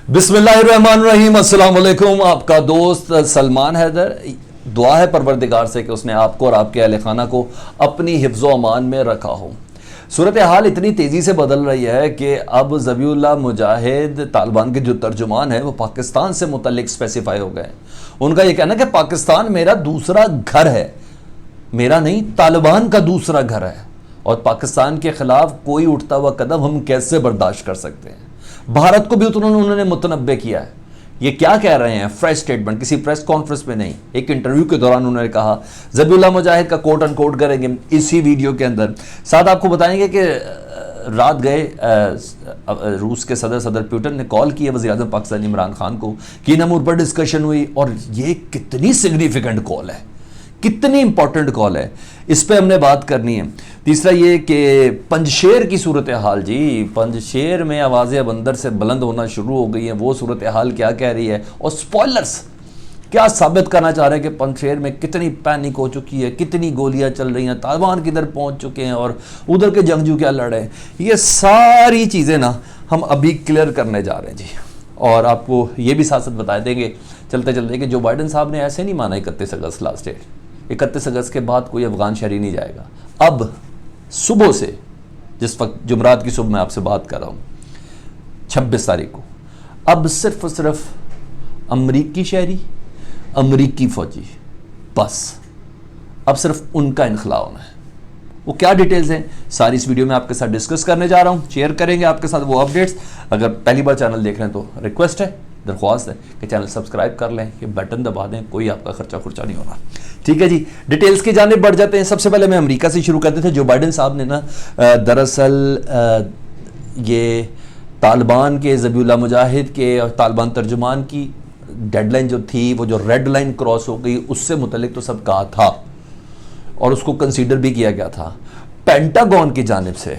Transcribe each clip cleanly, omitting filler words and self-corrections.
بسم اللہ الرحمن الرحیم، السلام علیکم۔ آپ کا دوست سلمان حیدر۔ دعا ہے پروردگار سے کہ اس نے آپ کو اور آپ کے اہل خانہ کو اپنی حفظ و امان میں رکھا ہو۔ صورتحال اتنی تیزی سے بدل رہی ہے کہ اب ذبیح اللہ مجاہد طالبان کے جو ترجمان ہیں وہ پاکستان سے متعلق اسپیسیفائی ہو گئے۔ ان کا یہ کہنا کہ پاکستان میرا دوسرا گھر ہے، میرا نہیں، طالبان کا دوسرا گھر ہے، اور پاکستان کے خلاف کوئی اٹھتا ہوا قدم ہم کیسے برداشت کر سکتے ہیں۔ بھارت کو بھی انہوں نے متنبع کیا ہے۔ یہ کیا کہہ رہے ہیں؟ فریش سٹیٹمنٹ، کسی پریس کانفرنس میں نہیں، ایک انٹرویو کے دوران انہوں نے کہا، ذبیح اللہ مجاہد کا کوٹ ان کوٹ کریں گے اسی ویڈیو کے اندر۔ ساتھ آپ کو بتائیں گے کہ رات گئے روس کے صدر پیوٹن نے کال کی ہے وزیر اعظم پاکستان عمران خان کو، کن امور پر ڈسکشن ہوئی، اور یہ کتنی سگنیفیکنٹ کال ہے، کتنی امپورٹنٹ کال ہے، اس پہ ہم نے بات کرنی ہے۔ تیسرا یہ کہ پنجشیر کی صورتحال، جی پنجشیر میں آوازیں اب اندر سے بلند ہونا شروع ہو گئی ہیں، وہ صورتحال کیا کہہ رہی ہے، اور سپوائلرز کیا ثابت کرنا چاہ رہے ہیں کہ پنجشیر میں کتنی پینک ہو چکی ہے، کتنی گولیاں چل رہی ہیں، طالبان کدھر پہنچ چکے ہیں، اور ادھر کے جنگجو کیا لڑ رہے ہیں۔ یہ ساری چیزیں نا ہم ابھی کلیئر کرنے جا رہے ہیں جی، اور آپ کو یہ بھی ساتھ بتا دیں گے چلتے چلتے کہ جو بائیڈن صاحب نے ایسے نہیں مانا 31 اگست لاسٹ ڈیٹ، 31 اگست کے بعد کوئی افغان شہری نہیں جائے گا۔ اب صبح سے، جس وقت جمعرات کی صبح میں آپ سے بات کر رہا ہوں 26 تاریخ کو، اب صرف اور صرف امریکی شہری، امریکی فوجی، بس اب صرف ان کا انخلا ہونا ہے۔ وہ کیا ڈیٹیلز ہیں ساری اس ویڈیو میں آپ کے ساتھ ڈسکس کرنے جا رہا ہوں، شیئر کریں گے آپ کے ساتھ وہ اپڈیٹس۔ اگر پہلی بار چینل دیکھ رہے ہیں تو ریکویسٹ ہے، درخواست ہے کہ چینل سبسکرائب کر لیں، یہ بٹن دبا دیں، کوئی آپ کا خرچہ نہیں ہونا، ٹھیک ہے جی۔ ڈیٹیلز کی جانب بڑھ جاتے ہیں۔ سب سے پہلے میں امریکہ سے شروع کرتے تھے۔ جو بائیڈن صاحب نے نا دراصل یہ طالبان کے ذبیح اللہ مجاہد کے اور طالبان ترجمان کی ڈیڈ لائن جو تھی، وہ جو ریڈ لائن کراس ہو گئی، اس سے متعلق تو سب کہا تھا اور اس کو کنسیڈر بھی کیا گیا تھا۔ پینٹاگون کی جانب سے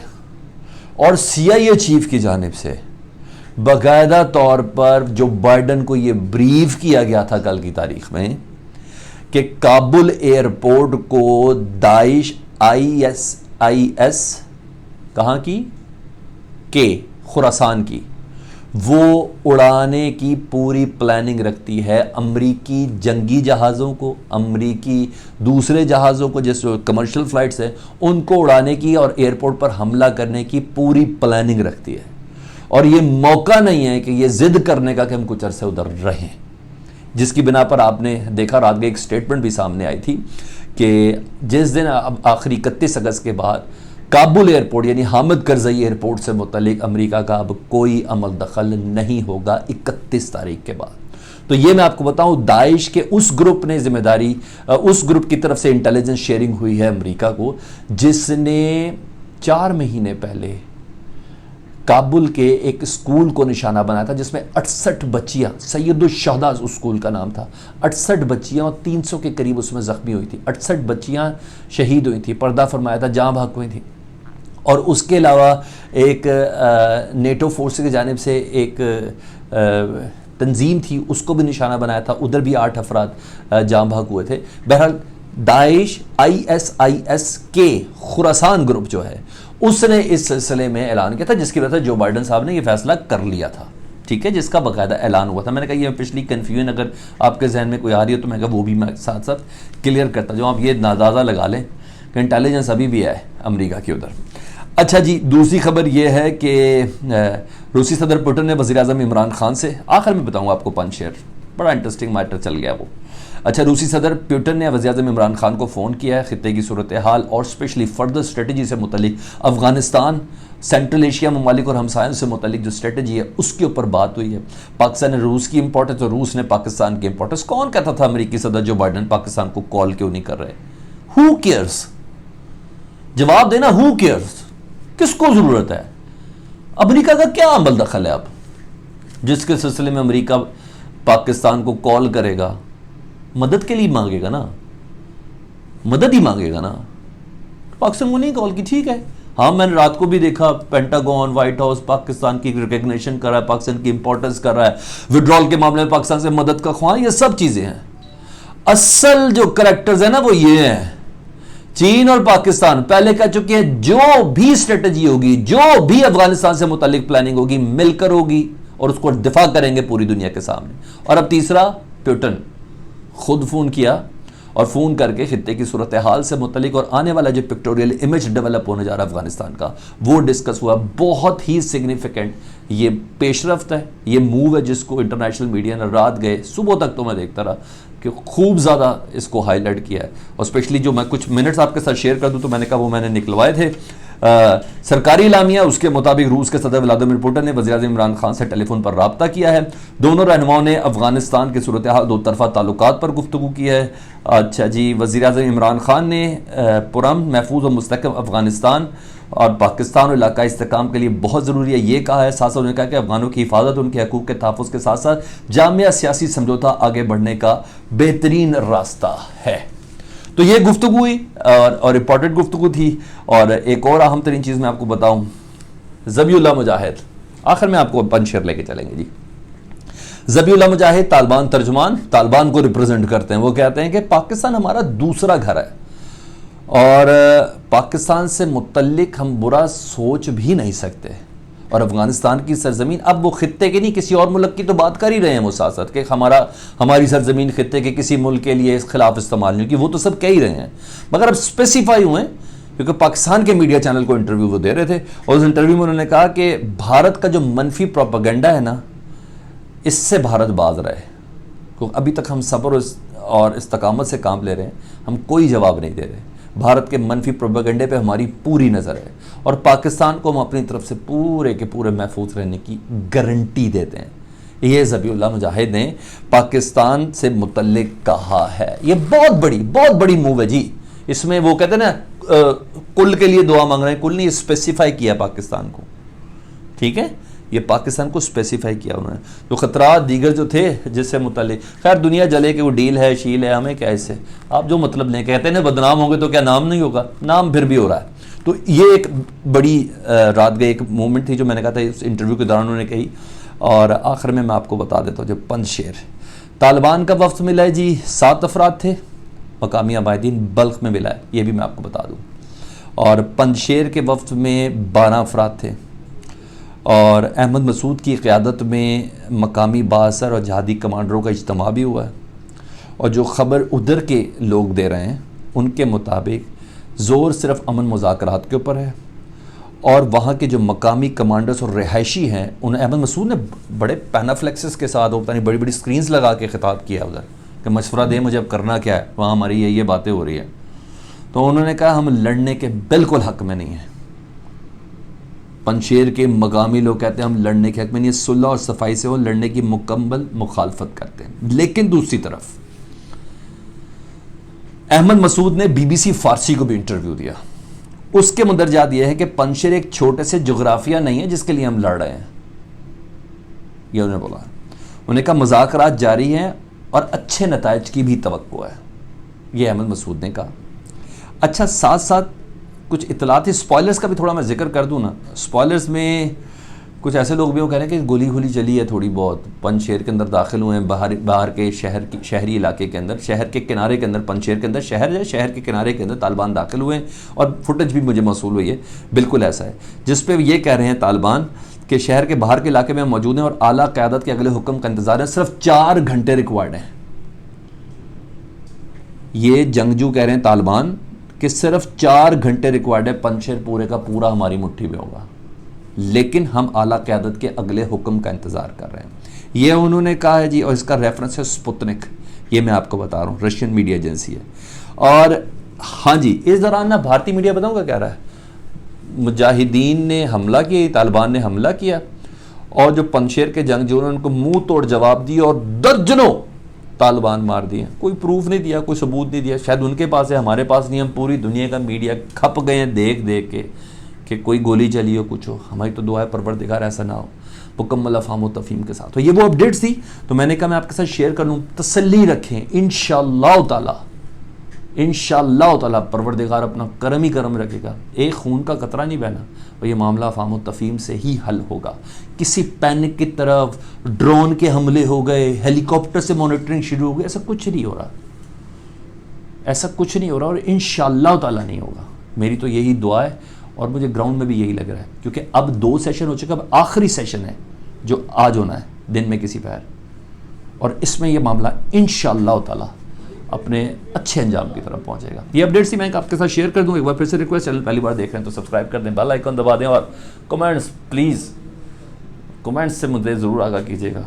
اور CIA چیف کی جانب سے باقاعدہ طور پر جو بائیڈن کو یہ بریف کیا گیا تھا کل کی تاریخ میں کہ کابل ایئرپورٹ کو داعش ISIS کہاں کی خراسان کی، وہ اڑانے کی پوری پلاننگ رکھتی ہے۔ امریکی جنگی جہازوں کو، امریکی دوسرے جہازوں کو، جیسے کمرشل فلائٹس ہیں، ان کو اڑانے کی اور ایئرپورٹ پر حملہ کرنے کی پوری پلاننگ رکھتی ہے۔ اور یہ موقع نہیں ہے کہ یہ ضد کرنے کا کہ ہم کچھ عرصے ادھر رہیں، جس کی بنا پر آپ نے دیکھا رات میں ایک سٹیٹمنٹ بھی سامنے آئی تھی کہ جس دن اب آخری 31 اگست کے بعد کابل ایئرپورٹ یعنی حامد کرزئی ایئرپورٹ سے متعلق امریکہ کا اب کوئی عمل دخل نہیں ہوگا 31 تاریخ کے بعد۔ تو یہ میں آپ کو بتاؤں، داعش کے اس گروپ نے ذمہ داری، اس گروپ کی طرف سے انٹیلیجنس شیئرنگ ہوئی ہے امریکہ کو، جس نے 4 مہینے پہلے کابل کے ایک اسکول کو نشانہ بنایا تھا، جس میں 68 بچیاں، سید الشہداء اس اسکول کا نام تھا، 68 بچیاں اور 300 کے قریب اس میں زخمی ہوئی تھی، 68 بچیاں شہید ہوئی تھیں، پردہ فرمایا تھا، جاں بحق ہوئی تھیں۔ اور اس کے علاوہ ایک نیٹو فورس کی جانب سے ایک تنظیم تھی، اس کو بھی نشانہ بنایا تھا، ادھر بھی 8 افراد جاں بحق ہوئے تھے۔ بہرحال داعش ISIS کے خراسان گروپ جو ہے، اس نے اس سلسلے میں اعلان کیا تھا، جس کی وجہ سے جو بائیڈن صاحب نے یہ فیصلہ کر لیا تھا، ٹھیک ہے، جس کا باقاعدہ اعلان ہوا تھا۔ میں نے کہا یہ پچھلی کنفیوژن اگر آپ کے ذہن میں کوئی آ رہی ہے تو میں کہا وہ بھی میں ساتھ ساتھ کلیئر کرتا جو آپ یہ اندازہ لگا لیں کہ انٹیلیجنس ابھی بھی ہے امریکہ کی ادھر۔ اچھا جی، دوسری خبر یہ ہے کہ روسی صدر پوٹن نے وزیر اعظم عمران خان سے، آخر میں بتاؤں آپ کو پنچ شیئر، بڑا انٹرسٹنگ میٹر چل گیا وہ۔ اچھا، روسی صدر پیوٹن نے وزیر اعظم عمران خان کو فون کیا ہے، خطے کی صورتحال اور اسپیشلی فردر اسٹریٹجی سے متعلق، افغانستان، سینٹرل ایشیا ممالک اور ہمسایوں سے متعلق جو اسٹریٹجی ہے اس کے اوپر بات ہوئی ہے۔ پاکستان نے روس کی امپورٹنس اور روس نے پاکستان کی امپورٹنس۔ کون کہتا تھا امریکی صدر جو بائیڈن پاکستان کو کال کیوں نہیں کر رہے؟ ہو کیئرس؟ جواب دینا، ہو کیئرس؟ کس کو ضرورت ہے؟ امریکہ کا کیا عمل دخل ہے اب، جس کے سلسلے میں امریکہ پاکستان کو کال کرے گا؟ مدد کے لیے مانگے گا نا، مدد ہی مانگے گا نا۔ پاکستان کو نہیں کال کی، ٹھیک ہے، ہاں میں نے رات کو بھی دیکھا پینٹاگون، وائٹ ہاؤس پاکستان کی ریکگنیشن کر رہا ہے، پاکستان کی امپورٹنس کر رہا ہے، وڈرال کے معاملے میں پاکستان سے مدد کا خواہاں، یہ سب چیزیں ہیں۔ اصل جو کریکٹرز ہیں نا وہ یہ ہیں، چین اور پاکستان پہلے کہہ چکے ہیں جو بھی اسٹریٹجی ہوگی، جو بھی افغانستان سے متعلق پلاننگ ہوگی، مل کر ہوگی اور اس کو دفاع کریں گے پوری دنیا کے سامنے. اور اب تیسرا، پیوٹن خود فون کیا اور فون کر کے خطے کی صورتحال سے متعلق اور آنے والا جو پکٹوریل امیج ڈیولپ ہونے جا رہا ہے افغانستان کا وہ ڈسکس ہوا. بہت ہی سگنیفیکنٹ یہ پیش رفت ہے، یہ موو ہے جس کو انٹرنیشنل میڈیا نے رات گئے صبح تک تو میں دیکھتا رہا کہ خوب زیادہ اس کو ہائی لائٹ کیا ہے. اور اسپیشلی جو میں کچھ منٹس آپ کے ساتھ شیئر کر دوں تو میں نے کہا وہ میں نے نکلوائے تھے. سرکاری اعلامیہ اس کے مطابق روس کے صدر ولادیمیر پوٹن نے وزیر اعظم عمران خان سے ٹیلی فون پر رابطہ کیا ہے. دونوں رہنماؤں نے افغانستان کی صورتحال، دو طرفہ تعلقات پر گفتگو کی ہے. اچھا جی، وزیر اعظم عمران خان نے پرامن، محفوظ و مستحکم افغانستان اور پاکستان اور علاقائی استحکام کے لیے بہت ضروری ہے یہ کہا ہے. ساتھ ساتھ انہوں نے کہا کہ افغانوں کی حفاظت، ان کے حقوق کے تحفظ کے ساتھ ساتھ جامع سیاسی سمجھوتہ آگے بڑھنے کا بہترین راستہ ہے. تو یہ گفتگو ہوئی اور امپورٹنٹ گفتگو تھی. اور ایک اور اہم ترین چیز میں آپ کو بتاؤں، ذبیح اللہ مجاہد، آخر میں آپ کو پنچ شیر لے کے چلیں گے جی. ذبیح اللہ مجاہد طالبان ترجمان، طالبان کو ریپرزینٹ کرتے ہیں. وہ کہتے ہیں کہ پاکستان ہمارا دوسرا گھر ہے اور پاکستان سے متعلق ہم برا سوچ بھی نہیں سکتے. اور افغانستان کی سرزمین، اب وہ خطے کی نہیں کسی اور ملک کی تو بات کر ہی رہے ہیں وہ ساتھ ساتھ کہ ہماری سرزمین خطے کے کسی ملک کے لیے اس خلاف استعمال نہیں کی، وہ تو سب کہہ ہی رہے ہیں. مگر اب اسپیسیفائی ہوئے کیونکہ پاکستان کے میڈیا چینل کو انٹرویو وہ دے رہے تھے اور اس انٹرویو میں انہوں نے کہا کہ بھارت کا جو منفی پروپیگنڈا ہے نا، اس سے بھارت باز رہے. کیونکہ ابھی تک ہم صبر اور استقامت سے کام لے رہے ہیں، ہم کوئی جواب نہیں دے رہے. بھارت کے منفی پروپیگنڈے پہ ہماری پوری نظر ہے اور پاکستان کو ہم اپنی طرف سے پورے کے پورے محفوظ رہنے کی گارنٹی دیتے ہیں. یہ ذبیح اللہ مجاہد نے پاکستان سے متعلق کہا ہے. یہ بہت بڑی موو ہے جی. اس میں وہ کہتے ہیں نا کل کے لیے دعا مانگ رہے ہیں، کل نے اسپیسیفائی کیا پاکستان کو. ٹھیک ہے، یہ پاکستان کو اسپیسیفائی کیا انہوں نے. جو خطرات دیگر جو تھے جس سے متعلق، خیر دنیا جلے کہ وہ ڈیل ہے شیل ہے، ہمیں کیا اس سے، آپ جو مطلب لیں. کہتے ہیں نا بدنام ہوں گے تو کیا نام نہیں ہوگا، نام پھر بھی ہو رہا ہے. تو یہ ایک بڑی رات گئے ایک مومنٹ تھی جو میں نے کہا تھا اس انٹرویو کے دوران انہوں نے کہی. اور آخر میں آپ کو بتا دیتا ہوں جو پنج شیر. طالبان کا وفد ملا ہے جی، 7 افراد تھے، مقامی عبائدین بلخ میں ملا ہے، یہ بھی میں آپ کو بتا دوں. اور پنج شیر کے وفد میں 12 افراد تھے اور احمد مسعود کی قیادت میں مقامی بااثر اور جہادی کمانڈروں کا اجتماع بھی ہوا ہے. اور جو خبر ادھر کے لوگ دے رہے ہیں ان کے مطابق زور صرف امن مذاکرات کے اوپر ہے اور وہاں کے جو مقامی کمانڈرز اور رہائشی ہیں انہیں احمد مسعود نے بڑے پینافلیکسز کے ساتھ بڑی بڑی سکرینز لگا کے خطاب کیا ادھر کہ مشورہ دیں مجھے اب کرنا کیا ہے، وہاں ہماری یہ باتیں ہو رہی ہیں. تو انہوں نے کہا ہم لڑنے کے بالکل حق میں نہیں ہیں. پنشیر کے مقامی لوگ کہتے ہیں ہم لڑنے کے حق میں نہیں، صلح اور صفائی سے وہ لڑنے کی مکمل مخالفت کرتے ہیں. لیکن دوسری طرف احمد مسعود نے BBC فارسی کو بھی انٹرویو دیا. اس کے مندرجات یہ ہے کہ پنشیر ایک چھوٹے سے جغرافیہ نہیں ہے جس کے لیے ہم لڑ رہے ہیں. یہ انہوں نے بولا. انہوں نے کہا مذاکرات جاری ہیں اور اچھے نتائج کی بھی توقع ہے، یہ احمد مسعود نے کہا. اچھا ساتھ ساتھ کچھ اطلاعاتی سپوائلرز کا بھی تھوڑا میں ذکر کر دوں نا. سپوائلرز میں کچھ ایسے لوگ بھی وہ کہہ رہے ہیں کہ گولی گھولی چلی ہے تھوڑی بہت، پنشیر کے اندر داخل ہوئے ہیں باہر کے شہری علاقے کے اندر، شہر کے کنارے کے اندر، پنشیر کے اندر شہر کے کنارے کے اندر طالبان داخل ہوئے ہیں اور فوٹیج بھی مجھے موصول ہوئی ہے. بالکل ایسا ہے جس پہ یہ کہہ رہے ہیں طالبان کہ شہر کے باہر کے علاقے میں موجود ہیں اور اعلیٰ قیادت کے اگلے حکم کا انتظار ہے. صرف 4 گھنٹے ریکوائرڈ ہیں. یہ جنگجو کہہ رہے ہیں طالبان کہ صرف 4 گھنٹے ریکوائرڈ ہے، پنشیر پورے کا پورا ہماری مٹھی میں ہوگا، لیکن ہم اعلیٰ قیادت کے اگلے حکم کا انتظار کر رہے ہیں. یہ انہوں نے کہا ہے جی. اور اس کا ریفرنس ہے سپوتنک، یہ میں آپ کو بتا رہا ہوں، رشین میڈیا ایجنسی ہے. اور ہاں جی اس دوران نا بھارتی میڈیا بتاؤں گا کیا رہا ہے، مجاہدین نے حملہ کیا، طالبان نے حملہ کیا اور جو پنشیر کے جنگجوؤں نے ان کو منہ توڑ جواب دیا اور درجنوں طالبان مار دیے. کوئی پروف نہیں دیا، کوئی ثبوت نہیں دیا. شاید ان کے پاس ہے، ہمارے پاس نہیں. ہم پوری دنیا کا میڈیا کھپ گئے ہیں دیکھ کے کہ کوئی گولی چلی ہو کچھ ہو. ہماری تو دعا ہے پروردگار ایسا نہ ہو، مکمل افہام و تفہیم کے ساتھ. تو یہ وہ اپڈیٹس تھی تو میں نے کہا میں آپ کے ساتھ شیئر کر لوں. تسلی رکھیں، انشاءاللہ تعالی پروردگار اپنا کرم ہی کرم رکھے گا. ایک خون کا قطرہ نہیں بہنا اور یہ معاملہ افہام و تفہیم سے ہی حل ہوگا. کسی پینک کی طرف ڈرون کے حملے ہو گئے، ہیلی کاپٹر سے مانیٹرنگ شروع ہو گئی، ایسا کچھ نہیں ہو رہا اور انشاءاللہ تعالی نہیں ہوگا. میری تو یہی دعا ہے اور مجھے گراؤنڈ میں بھی یہی لگ رہا ہے کیونکہ اب 2 سیشن ہو چکے، اب آخری سیشن ہے جو آج ہونا ہے دن میں کسی پہر، اور اس میں یہ معاملہ انشاءاللہ تعالی اپنے اچھے انجام کی طرف پہنچے گا۔ یہ اپڈیٹس ہی میں آپ کے ساتھ شیئر کر دوں۔ ایک بار پھر سے ریکویسٹ، چینل پہلی بار دیکھ رہے ہیں تو سبسکرائب کر دیں، بیل آئیکن دبا دیں، اور کمنٹس پلیز، کمنٹس سے مجھے ضرور آگاہ کیجیے گا،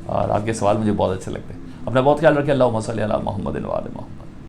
اور آپ کے سوال مجھے بہت اچھے لگتے ہیں۔ اپنا بہت خیال رکھیں۔ اللہم صلی علی محمد و آل محمد۔